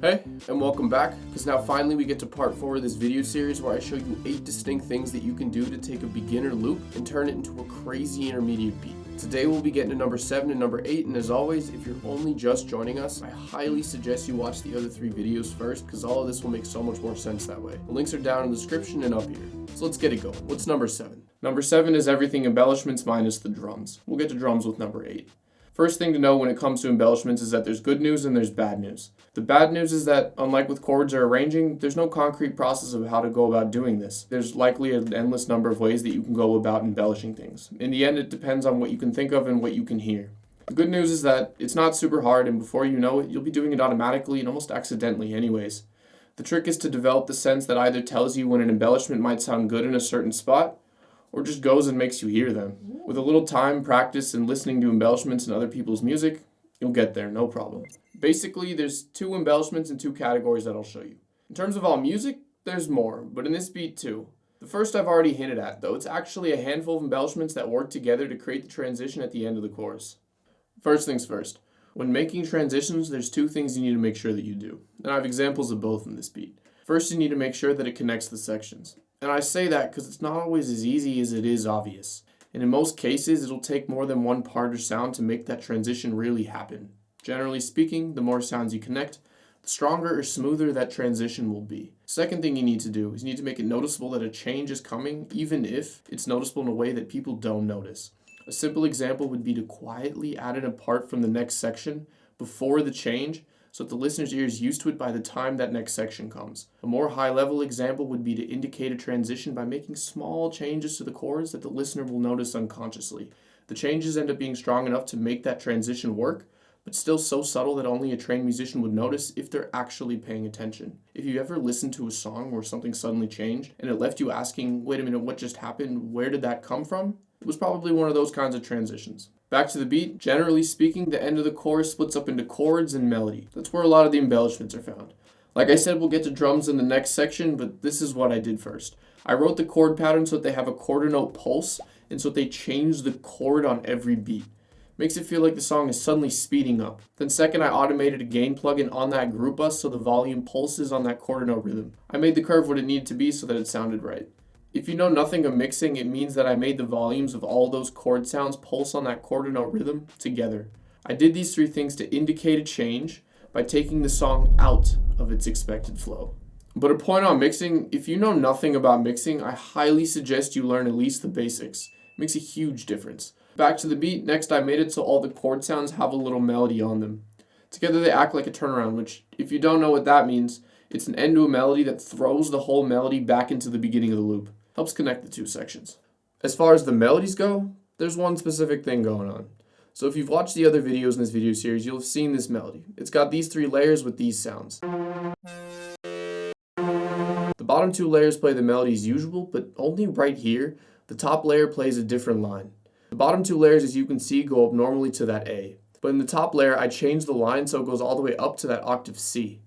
Hey, and welcome back, because now finally we get to part 4 of this video series where I show you 8 distinct things that you can do to take a beginner loop and turn it into a crazy intermediate beat. Today we'll be getting to number 7 and number 8, and as always, if you're only just joining us, I highly suggest you watch the other 3 videos first, because all of this will make so much more sense that way. The links are down in the description and up here. So let's get it going. What's number 7? Number 7 is everything embellishments minus the drums. We'll get to drums with number 8. First thing to know when it comes to embellishments is that there's good news and there's bad news. The bad news is that, unlike with chords or arranging, there's no concrete process of how to go about doing this. There's likely an endless number of ways that you can go about embellishing things. In the end, it depends on what you can think of and what you can hear. The good news is that it's not super hard, and before you know it, you'll be doing it automatically and almost accidentally anyways. The trick is to develop the sense that either tells you when an embellishment might sound good in a certain spot, or just goes and makes you hear them. With a little time, practice, and listening to embellishments in other people's music, you'll get there, no problem. Basically, there's 2 embellishments in 2 categories that I'll show you. In terms of all music, there's more, but in this beat too. The first I've already hinted at, though it's actually a handful of embellishments that work together to create the transition at the end of the chorus. First things first, when making transitions, there's 2 things you need to make sure that you do, and I have examples of both in this beat. First, you need to make sure that it connects the sections. And I say that because it's not always as easy as it is obvious. And in most cases, it'll take more than one part or sound to make that transition really happen. Generally speaking, the more sounds you connect, the stronger or smoother that transition will be. Second thing you need to do is you need to make it noticeable that a change is coming, even if it's noticeable in a way that people don't notice. A simple example would be to quietly add in a part from the next section before the change, so that the listener's ear is used to it by the time that next section comes. A more high-level example would be to indicate a transition by making small changes to the chords that the listener will notice unconsciously. The changes end up being strong enough to make that transition work, but still so subtle that only a trained musician would notice if they're actually paying attention. If you ever listened to a song where something suddenly changed, and it left you asking, wait a minute, what just happened? Where did that come from? It was probably one of those kinds of transitions. Back to the beat, generally speaking, the end of the chorus splits up into chords and melody. That's where a lot of the embellishments are found. Like I said, we'll get to drums in the next section, but this is what I did first. I wrote the chord pattern so that they have a quarter note pulse, and so that they change the chord on every beat. Makes it feel like the song is suddenly speeding up. Then second, I automated a gain plugin on that group bus so the volume pulses on that quarter note rhythm. I made the curve what it needed to be so that it sounded right. If you know nothing of mixing, it means that I made the volumes of all those chord sounds pulse on that quarter note rhythm together. I did these 3 things to indicate a change by taking the song out of its expected flow. But a point on mixing, if you know nothing about mixing, I highly suggest you learn at least the basics. It makes a huge difference. Back to the beat, next I made it so all the chord sounds have a little melody on them. Together they act like a turnaround, which, if you don't know what that means, it's an end to a melody that throws the whole melody back into the beginning of the loop. Helps connect the 2 sections. As far as the melodies go, there's one specific thing going on. So if you've watched the other videos in this video series, you'll have seen this melody. It's got these 3 layers with these sounds. The bottom 2 layers play the melody as usual, but only right here, the top layer plays a different line. The bottom 2 layers, as you can see, go up normally to that A. But in the top layer, I changed the line so it goes all the way up to that octave C.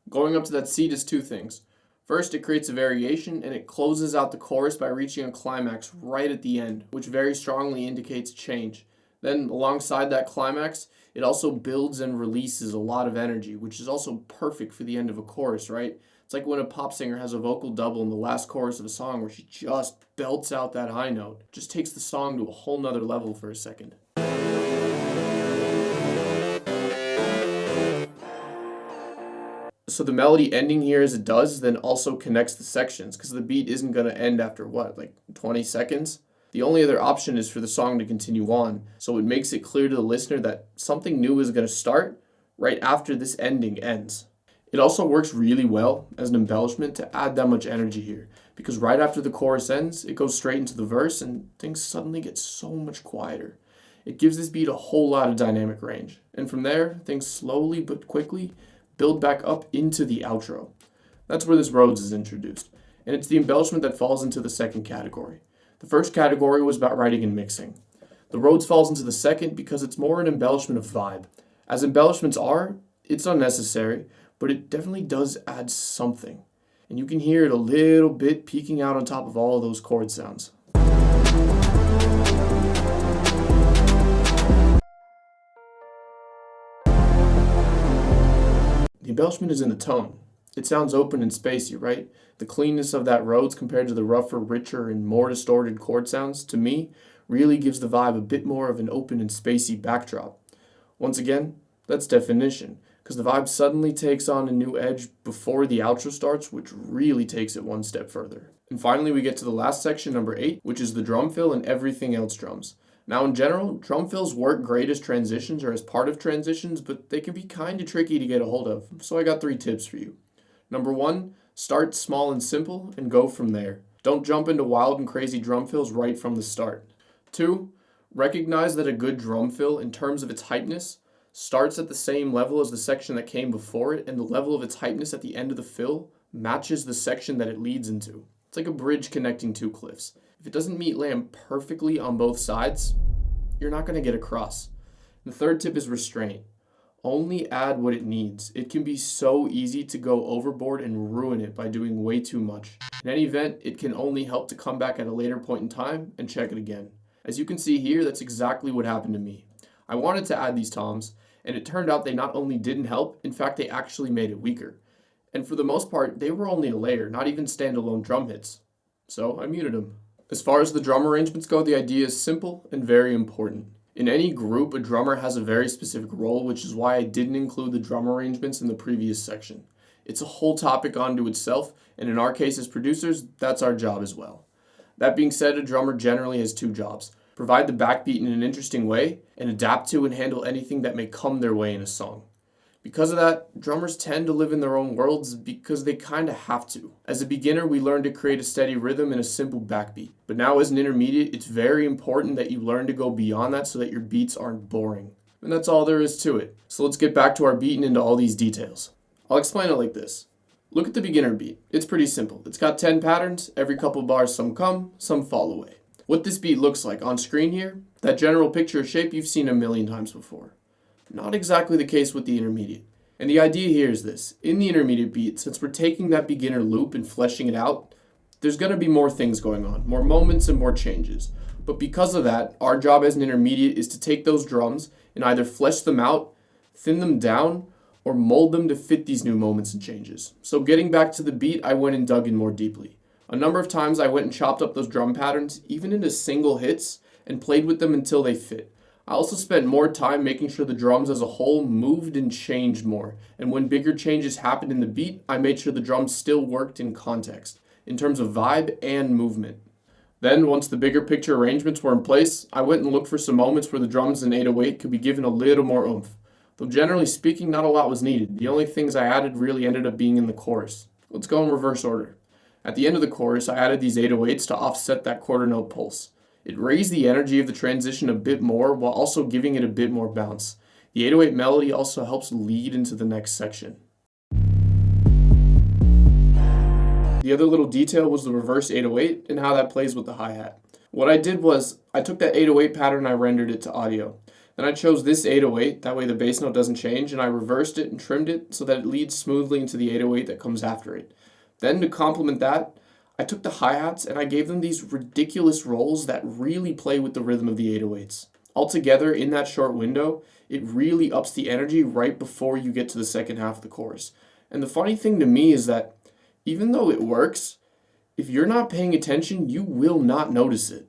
Going up to that C does 2 things. First, it creates a variation, and it closes out the chorus by reaching a climax right at the end, which very strongly indicates change. Then, alongside that climax, it also builds and releases a lot of energy, which is also perfect for the end of a chorus, right? It's like when a pop singer has a vocal double in the last chorus of a song where she just belts out that high note. It just takes the song to a whole nother level for a second. So the melody ending here as it does then also connects the sections, because the beat isn't going to end after like 20 seconds? The only other option is for the song to continue on, so it makes it clear to the listener that something new is going to start right after this ending ends. It also works really well as an embellishment to add that much energy here, because right after the chorus ends, it goes straight into the verse and things suddenly get so much quieter. It gives this beat a whole lot of dynamic range, and from there, things slowly but quickly build back up into the outro. That's where this Rhodes is introduced, and it's the embellishment that falls into the second category. The first category was about writing and mixing. The Rhodes falls into the second because it's more an embellishment of vibe. As embellishments are, it's unnecessary, but it definitely does add something. And you can hear it a little bit peeking out on top of all of those chord sounds. The embellishment is in the tone. It sounds open and spacey, right? The cleanness of that Rhodes compared to the rougher, richer, and more distorted chord sounds, to me, really gives the vibe a bit more of an open and spacey backdrop. Once again, that's definition, because the vibe suddenly takes on a new edge before the outro starts, which really takes it one step further. And finally, we get to the last section, number 8, which is the drum fill and everything else drums. Now, in general, drum fills work great as transitions or as part of transitions, but they can be kind of tricky to get a hold of. So I got 3 tips for you. Number 1, start small and simple and go from there. Don't jump into wild and crazy drum fills right from the start. 2, recognize that a good drum fill, in terms of its hypeness, starts at the same level as the section that came before it, and the level of its hypeness at the end of the fill matches the section that it leads into. It's like a bridge connecting 2 cliffs. If it doesn't meet land perfectly on both sides, you're not going to get across. The 3rd tip is restraint. Only add what it needs. It can be so easy to go overboard and ruin it by doing way too much. In any event, it can only help to come back at a later point in time and check it again. As you can see here, that's exactly what happened to me. I wanted to add these toms, and it turned out they not only didn't help, in fact they actually made it weaker. And for the most part, they were only a layer, not even standalone drum hits. So I muted them. As far as the drum arrangements go, the idea is simple and very important. In any group, a drummer has a very specific role, which is why I didn't include the drum arrangements in the previous section. It's a whole topic unto itself, and in our case as producers, that's our job as well. That being said, a drummer generally has 2 jobs: provide the backbeat in an interesting way, and adapt to and handle anything that may come their way in a song. Because of that, drummers tend to live in their own worlds because they kind of have to. As a beginner, we learn to create a steady rhythm and a simple backbeat. But now as an intermediate, it's very important that you learn to go beyond that so that your beats aren't boring. And that's all there is to it. So let's get back to our beat and into all these details. I'll explain it like this. Look at the beginner beat. It's pretty simple. It's got 10 patterns. Every couple bars, some come, some fall away. What this beat looks like on screen here, that general picture of shape you've seen a million times before. Not exactly the case with the intermediate. And the idea here is this. In the intermediate beat, since we're taking that beginner loop and fleshing it out, there's going to be more things going on, more moments and more changes. But because of that, our job as an intermediate is to take those drums and either flesh them out, thin them down, or mold them to fit these new moments and changes. So getting back to the beat, I went and dug in more deeply. A number of times I went and chopped up those drum patterns, even into single hits, and played with them until they fit. I also spent more time making sure the drums as a whole moved and changed more. And when bigger changes happened in the beat, I made sure the drums still worked in context, in terms of vibe and movement. Then, once the bigger picture arrangements were in place, I went and looked for some moments where the drums in 808 could be given a little more oomph. Though generally speaking, not a lot was needed. The only things I added really ended up being in the chorus. Let's go in reverse order. At the end of the chorus, I added these 808s to offset that quarter note pulse. It raised the energy of the transition a bit more while also giving it a bit more bounce. The 808 melody also helps lead into the next section. The other little detail was the reverse 808 and how that plays with the hi-hat. What I did was, I took that 808 pattern and I rendered it to audio. Then I chose this 808, that way the bass note doesn't change, and I reversed it and trimmed it so that it leads smoothly into the 808 that comes after it. Then to complement that, I took the hi-hats and I gave them these ridiculous rolls that really play with the rhythm of the 808s. Altogether, in that short window, it really ups the energy right before you get to the second half of the chorus. And the funny thing to me is that, even though it works, if you're not paying attention, you will not notice it.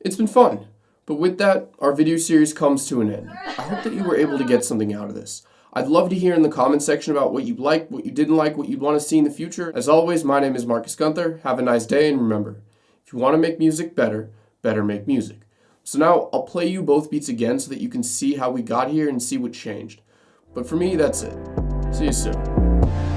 It's been fun, but with that, our video series comes to an end. I hope that you were able to get something out of this. I'd love to hear in the comment section about what you liked, what you didn't like, what you'd want to see in the future. As always, my name is Guenther. Have a nice day, and remember, if you want to make music better, better make music. So now, I'll play you both beats again so that you can see how we got here and see what changed. But for me, that's it. See you soon.